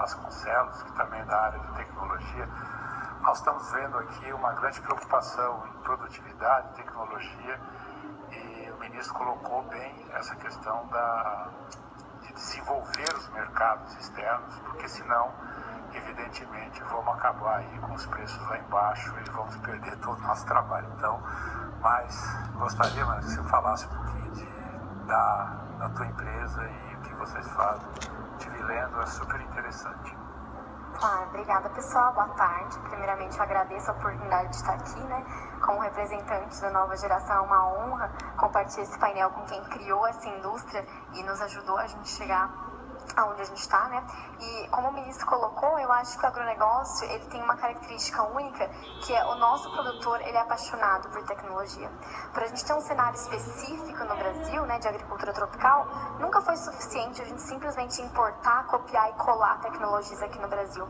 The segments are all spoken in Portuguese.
Vasconcelos, que também é da área de tecnologia. Nós estamos vendo aqui uma grande preocupação em produtividade, tecnologia, e o ministro colocou bem essa questão de desenvolver os mercados externos, porque senão, evidentemente, vamos acabar aí com os preços lá embaixo e vamos perder todo o nosso trabalho. Então, mas gostaria que você falasse um pouquinho da tua empresa e o que vocês fazem. Estive lendo, é super interessante. Claro, obrigada pessoal, boa tarde. Primeiramente eu agradeço a oportunidade de estar aqui, né? Como representante da nova geração, é uma honra compartilhar esse painel com quem criou essa indústria e nos ajudou a gente chegar aonde a gente está, né? E como o ministro colocou, eu acho que o agronegócio, ele tem uma característica única, que é o nosso produtor, ele é apaixonado por tecnologia. Por a gente ter um cenário específico no Brasil, né, de agricultura tropical, nunca foi suficiente a gente simplesmente importar, copiar e colar tecnologias aqui no Brasil.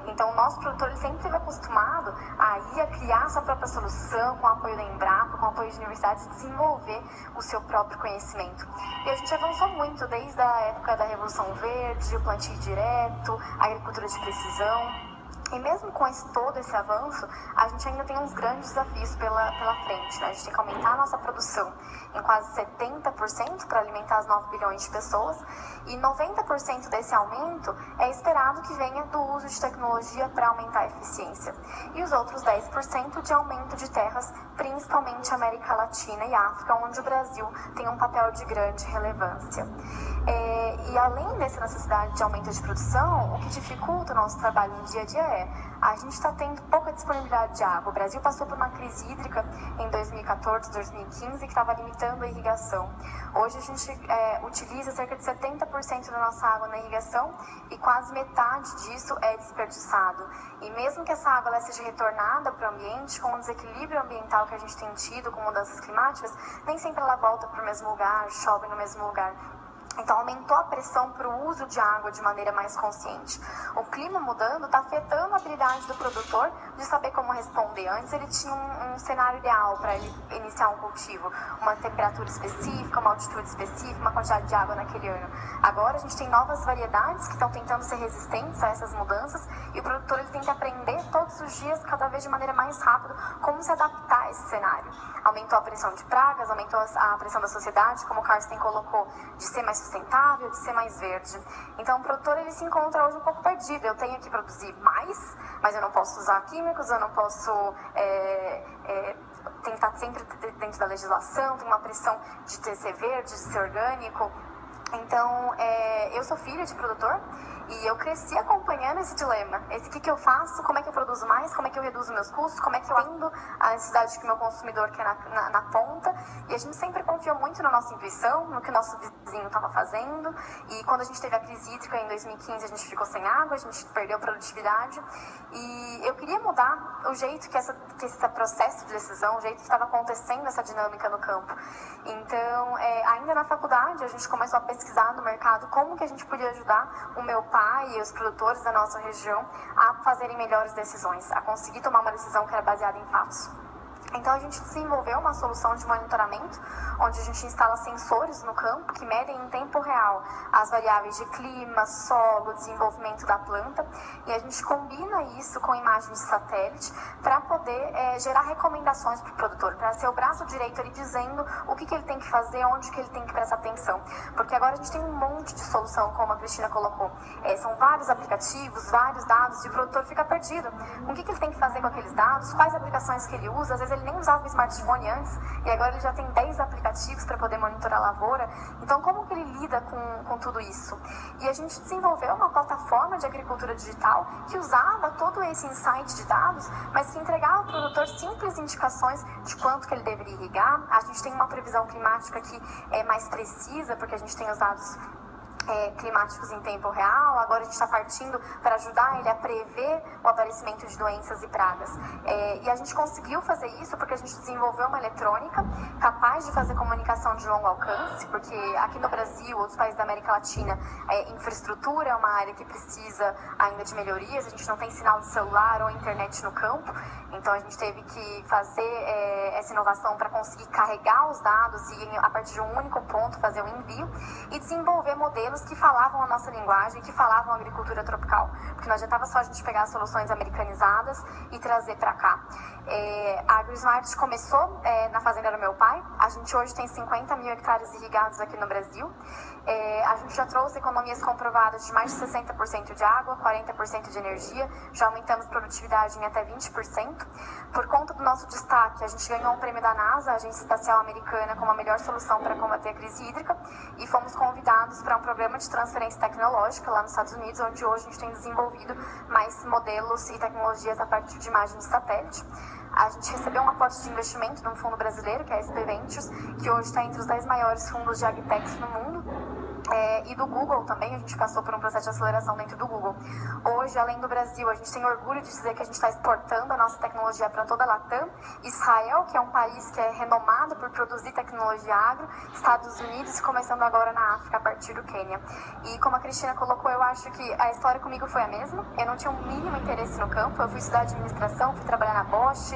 Então, o nosso produtor, ele sempre esteve acostumado a criar sua própria solução, com o apoio da Embrapa, com o apoio de universidades, desenvolver o seu próprio conhecimento. E a gente avançou muito, desde a época da Revolução Verde, o plantio direto, a agricultura de precisão. E mesmo com todo esse avanço, a gente ainda tem uns grandes desafios pela frente, né? A gente tem que aumentar a nossa produção em quase 70% para alimentar as 9 bilhões de pessoas, e 90% desse aumento é esperado que venha do uso de tecnologia para aumentar a eficiência. E os outros 10% de aumento de terras, principalmente América Latina e África, onde o Brasil tem um papel de grande relevância. E além dessa necessidade de aumento de produção, o que dificulta o nosso trabalho no dia a dia a gente está tendo pouca disponibilidade de água. O Brasil passou por uma crise hídrica em 2014, 2015, que estava limitando a irrigação. Hoje a gente utiliza cerca de 70% da nossa água na irrigação e quase metade disso é desperdiçado. E mesmo que essa água ela seja retornada para o ambiente, com o desequilíbrio ambiental que a gente tem tido com mudanças climáticas, nem sempre ela volta para o mesmo lugar, chove no mesmo lugar. Então, aumentou a pressão para o uso de água de maneira mais consciente. O clima mudando está afetando a habilidade do produtor de saber como responder. Antes, ele tinha um cenário ideal para ele iniciar um cultivo, uma temperatura específica, uma altitude específica, uma quantidade de água naquele ano. Agora, a gente tem novas variedades que estão tentando ser resistentes a essas mudanças, e o produtor ele tem que aprender todos os dias, cada vez de maneira mais rápida, como se adaptar a esse cenário. Aumentou a pressão de pragas, aumentou a pressão da sociedade, como o Carsten colocou, de ser mais sustentável, de ser mais verde. Então, o produtor ele se encontra hoje um pouco perdido. Eu tenho que produzir mais, mas eu não posso usar químicos, eu não posso tentar sempre dentro da legislação, tem uma pressão de ser verde, de ser orgânico. Então, eu sou filha de produtor e eu cresci acompanhando esse dilema. O que eu faço, como é que eu produzo mais, como é que eu reduzo meus custos, como é que eu atendo a necessidade que o meu consumidor quer na ponta. E a gente sempre confiou muito na nossa intuição, no que o nosso vizinho estava fazendo. E quando a gente teve a crise hídrica em 2015, a gente ficou sem água, a gente perdeu produtividade. E eu queria mudar o jeito que esse processo de decisão, o jeito que estava acontecendo essa dinâmica no campo. Então, ainda na faculdade, a gente começou a pesquisar no mercado como que a gente podia ajudar o meu pai e os produtores da nossa região a fazerem melhores decisões, a conseguir tomar uma decisão que era baseada em fatos. Então, a gente desenvolveu uma solução de monitoramento, onde a gente instala sensores no campo que medem em tempo real as variáveis de clima, solo, desenvolvimento da planta, e a gente combina isso com imagens de satélite para poder gerar recomendações para o produtor, para ser o braço direito ali dizendo o que ele tem que fazer, onde que ele tem que prestar atenção. Porque agora a gente tem um monte de solução, como a Cristina colocou. São vários aplicativos, vários dados, e o produtor fica perdido. O que ele tem que fazer com aqueles dados, quais aplicações que ele usa, às vezes ele nem usava o smartphone antes, e agora ele já tem 10 aplicativos para poder monitorar a lavoura. Então, como que ele lida com tudo isso? E a gente desenvolveu uma plataforma de agricultura digital que usava todo esse insight de dados, mas que entregava ao produtor simples indicações de quanto que ele deveria irrigar. A gente tem uma previsão climática que é mais precisa, porque a gente tem os dados climáticos em tempo real. Agora a gente está partindo para ajudar ele a prever o aparecimento de doenças e pragas. E a gente conseguiu fazer isso porque a gente desenvolveu uma eletrônica capaz de fazer comunicação de longo alcance, porque aqui no Brasil, outros países da América Latina, infraestrutura é uma área que precisa ainda de melhorias. A gente não tem sinal de celular ou internet no campo, então a gente teve que fazer essa inovação para conseguir carregar os dados e, a partir de um único ponto, fazer o envio, e desenvolver modelos modelos que falavam a nossa linguagem, que falavam a agricultura tropical, porque não adiantava só a gente pegar soluções americanizadas e trazer para cá. A AgroSmart começou na fazenda do meu pai. A gente hoje tem 50 mil hectares irrigados aqui no Brasil. A gente já trouxe economias comprovadas de mais de 60% de água, 40% de energia, já aumentamos produtividade em até 20%. Por conta do nosso destaque, a gente ganhou um prêmio da NASA, a Agência Espacial Americana, como a melhor solução para combater a crise hídrica, e fomos convidados para um programa de transferência tecnológica lá nos Estados Unidos, onde hoje a gente tem desenvolvido mais modelos e tecnologias a partir de imagens de satélite. A gente recebeu um aporte de investimento de um fundo brasileiro, que é a SP Ventures, que hoje está entre os 10 maiores fundos de agtechs no mundo. E do Google também, a gente passou por um processo de aceleração dentro do Google. Hoje, além do Brasil, a gente tem orgulho de dizer que a gente está exportando a nossa tecnologia para toda a Latam. Israel, que é um país que é renomado por produzir tecnologia agro, Estados Unidos, começando agora na África, a partir do Quênia. E como a Cristina colocou, eu acho que a história comigo foi a mesma. Eu não tinha um mínimo interesse no campo, eu fui estudar administração, fui trabalhar na Bosch,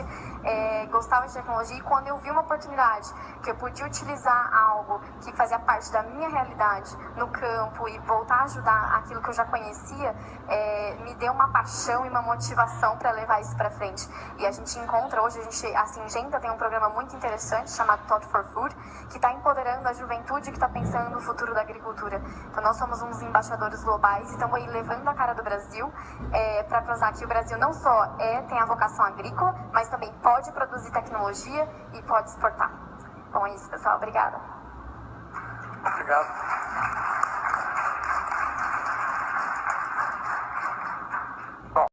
gostava de tecnologia, e quando eu vi uma oportunidade que eu podia utilizar algo que fazia parte da minha realidade no campo e voltar a ajudar aquilo que eu já conhecia, me deu uma paixão e uma motivação para levar isso para frente. E a gente encontra hoje, a Syngenta tem um programa muito interessante chamado Thought for Food, que está empoderando a juventude que está pensando no futuro da agricultura. Então nós somos uns embaixadores globais e estamos aí levando a cara do Brasil para provar que o Brasil não só tem a vocação agrícola, mas também pode produzir tecnologia e pode exportar. Bom, é isso, pessoal. Obrigada. Obrigado.